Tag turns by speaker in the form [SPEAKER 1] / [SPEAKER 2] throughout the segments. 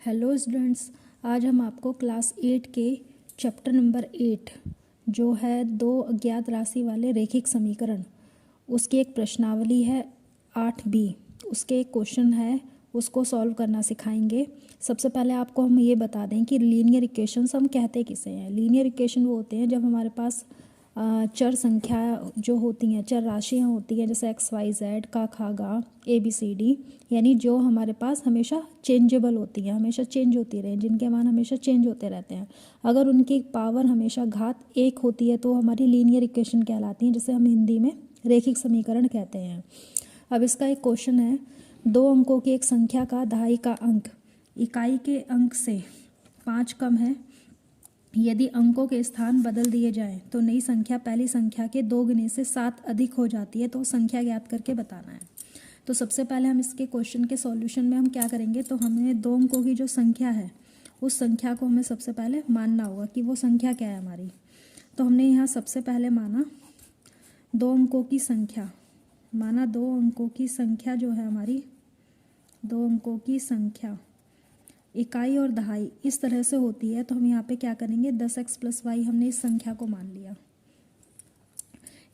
[SPEAKER 1] Hello students, आज हम आपको क्लास 8 के चैप्टर नंबर 8 जो है दो अज्ञात राशि वाले रैखिक समीकरण, उसकी एक प्रश्नावली है 8B। उसके एक क्वेश्चन है, उसको सॉल्व करना सिखाएंगे। सबसे पहले आपको हम ये बता दें कि लीनियर इक्वेशंस हम कहते किसे हैं। लीनियर इक्वेशन वो होते हैं जब हमारे पास चर संख्या जो होती हैं, चर राशियाँ होती हैं, जैसे एक्स वाई जेड का खा गा ABCD, यानी जो हमारे पास हमेशा चेंजेबल होती हैं, हमेशा चेंज होती रहे, जिनके मान हमेशा चेंज होते रहते हैं। अगर उनकी पावर हमेशा घात 1 होती है तो हमारी लीनियर इक्वेशन कहलाती हैं, जिसे हम हिंदी में रैखिक समीकरण कहते हैं। अब इसका एक क्वेश्चन है, 2 अंकों की एक संख्या का दहाई का अंक इकाई के अंक से 5 कम है। यदि अंकों के स्थान बदल दिए जाएं तो नई संख्या पहली संख्या के 2 गुने से 7 अधिक हो जाती है, तो संख्या ज्ञात करके बताना है। तो सबसे पहले हम इसके क्वेश्चन के सॉल्यूशन में हम क्या करेंगे, तो हमें 2 अंकों की जो संख्या है उस संख्या को हमें सबसे पहले मानना होगा कि वो संख्या क्या है हमारी। तो हमने यहाँ सबसे पहले माना 2 अंकों की संख्या, माना 2 अंकों की संख्या जो है हमारी, 2 अंकों की संख्या इकाई और दहाई इस तरह से होती है। तो हम यहाँ पे क्या करेंगे, 10x + y हमने इस संख्या को मान लिया।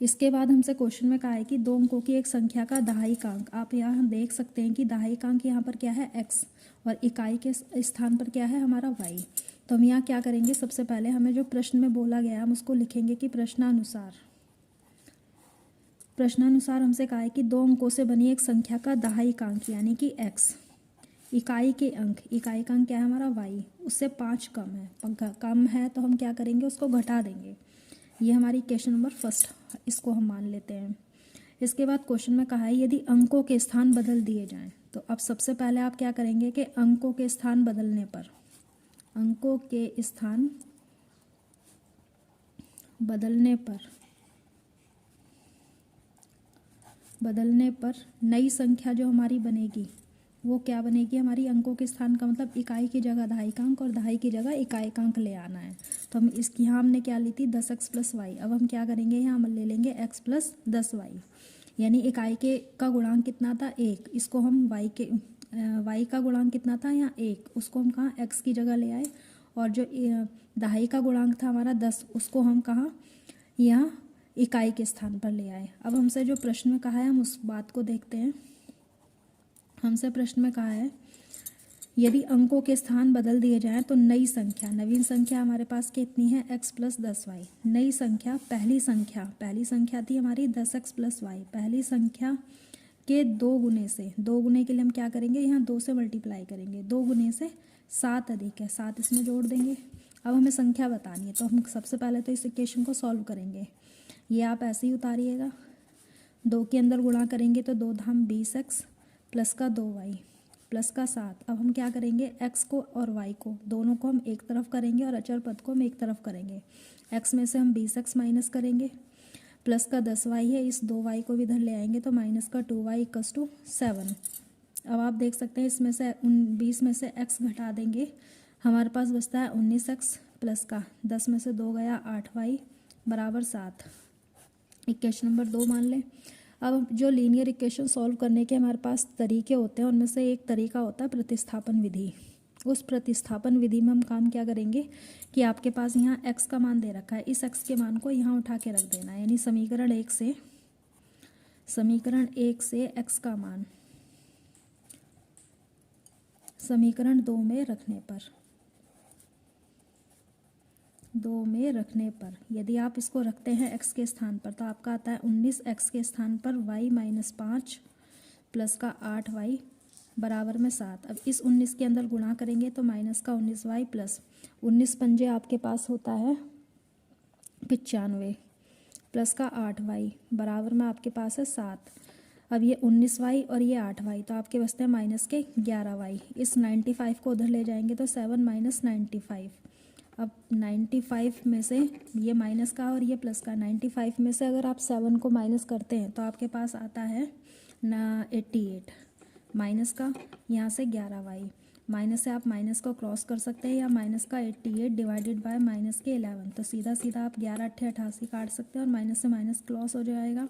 [SPEAKER 1] इसके बाद हमसे क्वेश्चन में कहा है कि 2 अंकों की एक संख्या का दहाई का अंक, आप यहाँ देख सकते हैं कि दहाई का अंक यहाँ पर क्या है x, और इकाई के स्थान पर क्या है हमारा y। तो हम यहाँ क्या करेंगे, सबसे पहले हमें जो प्रश्न में बोला गया हम उसको लिखेंगे कि प्रश्नानुसार हमसे कहा है कि 2 अंकों से बनी एक संख्या का दहाई का अंक यानी कि x, इकाई का अंक क्या है हमारा y, उससे 5 कम है तो हम क्या करेंगे, उसको घटा देंगे। ये हमारी क्वेश्चन नंबर फर्स्ट, इसको हम मान लेते हैं। इसके बाद क्वेश्चन में कहा है यदि अंकों के स्थान बदल दिए जाएं, तो अब सबसे पहले आप क्या करेंगे कि अंकों के स्थान बदलने पर नई संख्या जो हमारी बनेगी वो क्या बनेगी हमारी, अंकों के स्थान का मतलब इकाई की जगह दहाई का अंक और दहाई की जगह इकाई का अंक ले आना है। तो हम इसकी यहाँ हमने क्या ली थी 10x + y। अब हम क्या करेंगे, यहाँ हम ले लेंगे x + 10y, यानी इकाई के का गुणांक कितना था 1, इसको हम y का गुणांक कितना था यहाँ 1, उसको हम कहाँ x की जगह ले आए, और जो दहाई का गुणांक था हमारा 10, उसको हम कहाँ यहाँ इकाई के स्थान पर ले आए। अब हमसे जो प्रश्न में कहा है हम उस बात को देखते हैं। हमसे प्रश्न में कहा है यदि अंकों के स्थान बदल दिए जाएं तो नवीन संख्या हमारे पास कितनी है x + 10y। नई संख्या पहली संख्या थी हमारी 10x + y, पहली संख्या के 2 गुने से, 2 गुने के लिए हम क्या करेंगे, यहाँ 2 से मल्टीप्लाई करेंगे, 2 गुने से 7 अधिक है, 7 इसमें जोड़ देंगे। अब हमें संख्या बतानी है, तो हम सबसे पहले तो इस इक्वेशन को सॉल्व करेंगे। ये आप ऐसे ही उतारिएगा, 2 के अंदर गुणा करेंगे तो 2 धाम 20x प्लस का 2y प्लस का 7। अब हम क्या करेंगे, x को और y को दोनों को हम एक तरफ करेंगे और अचर पद को हम एक तरफ करेंगे। x में से हम 20x माइनस करेंगे, प्लस का 10y है, इस 2y को भी इधर ले आएंगे तो माइनस का 2y = 7। अब आप देख सकते हैं इसमें से 20 में से x घटा देंगे, हमारे पास बचता है 19x प्लस का 10 में से 2 गया 8y = 7। इक्वेशन नंबर 2 मान लें। अब जो लीनियर इक्वेशन सॉल्व करने के हमारे पास तरीके होते हैं, उनमें से एक तरीका होता है प्रतिस्थापन विधि। उस प्रतिस्थापन विधि में हम काम क्या करेंगे कि आपके पास यहाँ x का मान दे रखा है, इस x के मान को यहाँ उठा के रख देना है, यानी समीकरण 1 से x का मान समीकरण 2 में रखने पर यदि आप इसको रखते हैं x के स्थान पर तो आपका आता है 19x के स्थान पर y - 5 प्लस का 8y = 7। अब इस 19 के अंदर गुणा करेंगे तो माइनस का 19y प्लस 19 पंजे आपके पास होता है 95 प्लस का 8y बराबर में आपके पास है 7। अब ये 19y और ये 8y तो आपके बचते हैं माइनस के 11y। इस 95 को उधर ले जाएंगे तो 7 - 95। अब 95 में से ये माइनस का और ये प्लस का, 95 में से अगर आप 7 को माइनस करते हैं तो आपके पास आता है 88, माइनस का यहाँ से 11y, माइनस से आप माइनस को क्रॉस कर सकते हैं, या माइनस का 88 डिवाइडेड बाय माइनस के 11, तो सीधा आप 11 × 8 = 88 काट सकते हैं और माइनस से माइनस क्रॉस हो जाएगा,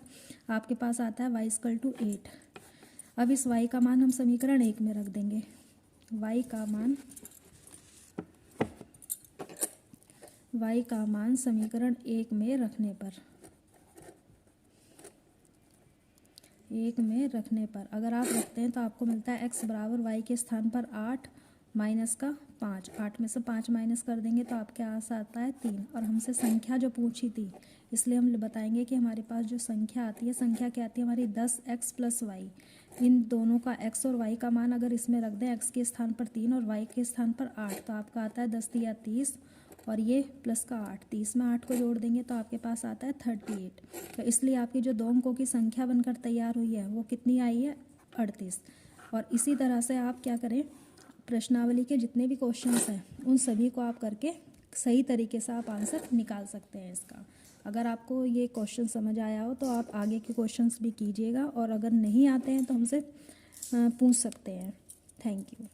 [SPEAKER 1] आपके पास आता है y = 8। अब इस y का मान हम समीकरण 1 में रख देंगे, y का मान y का मान समीकरण 1 में रखने पर अगर आप रखते हैं तो आपको मिलता है x बराबर y के स्थान पर 8 माइनस का 5, 8 में से 5 माइनस कर देंगे तो आपके पास आता है 3। और हमसे संख्या जो पूछी थी इसलिए हम बताएंगे कि हमारे पास जो संख्या आती है, संख्या क्या आती है हमारी 10x प्लस वाई। इन दोनों का x और y का मान अगर इसमें रख दें, x के स्थान पर 3 और y के स्थान पर 8, तो आपका आता है 10 या 30 और ये प्लस का 8, 30 में 8 को जोड़ देंगे तो आपके पास आता है 38। तो इसलिए आपकी जो 2 अंकों की संख्या बनकर तैयार हुई है वो कितनी आई है, 38। और इसी तरह से आप क्या करें, प्रश्नावली के जितने भी क्वेश्चंस हैं उन सभी को आप करके सही तरीके से आप आंसर निकाल सकते हैं इसका। अगर आपको ये क्वेश्चन समझ आया हो तो आप आगे के क्वेश्चंस भी कीजिएगा, और अगर नहीं आते हैं तो हमसे पूछ सकते हैं। Thank you.